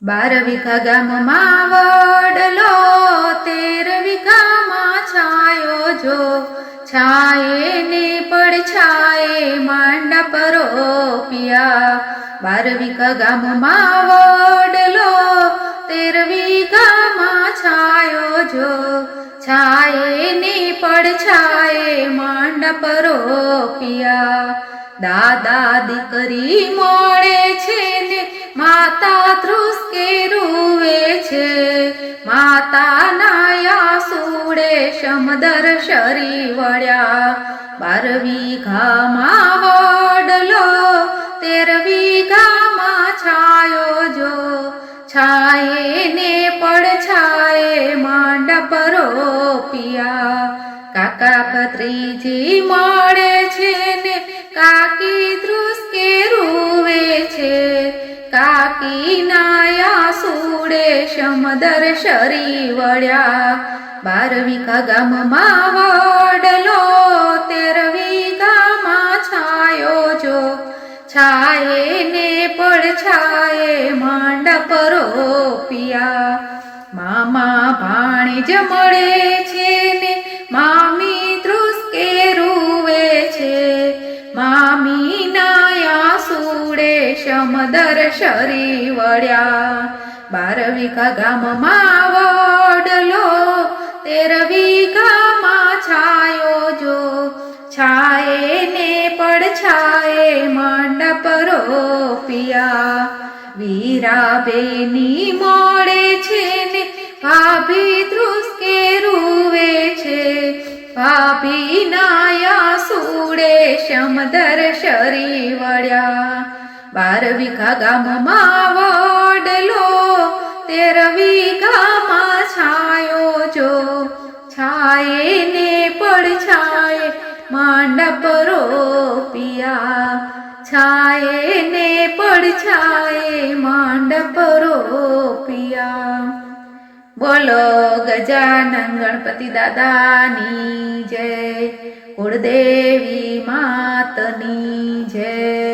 बार वीघा गामમાં વડલો 13 વીઘામાં છાયો જો છાયે ને પડછાયે માંડા પરોપિયા 12 વીઘા ગામમાં વડલો 13 વીઘામાં છાયો જો છાયે ને પડછાયે માંડા પરોપિયા દાદા દીકરી મળે છે ને માતા ધ્રુસકે રૂવે છે માતાના આંસુડે સમદર શરી વળ્યા 12 વીઘામાં વડલો 13 વીઘામાં છાયો જો છાયે ને પડછાયે માંડા પરોપિયા કાકા ભત્રીજી મળે છે ને કાકી ધ્રુસકે રૂવે છે કાકીના આંસુડે સમદર શરી વળ્યા 12 વીઘા ગામમાં વડલો 13 વીઘામાં છાયો જો છાયે ને પડછાયે માંડા પરોપિયા મામા ભાણેજ મળે છે ને મામી ધ્રુસકે રૂવે છે મામીના આંસુડે સમદર શરી વળ્યા 12 વીઘા ગામમાં વડલો 13 વીઘામાં છાયો જો છાયે ને પડછાયે માંડા પરોપિયા વીરાબેની મળે છે ને ભાભી ધ્રુસકે રૂવે છે ભાભીના આંસુડે સમદર શરી વળ્યા 12 વીઘા ગામમાં વડલો 13 વીઘામાં છાયો જો છાયે ને પડછાયે માંડા પરોપિયા છાયે ને પડછાયે માંડા પરોપિયા બોલો ગજાનન ગણપતિ દાદાની જય કુળદેવી માતની જય।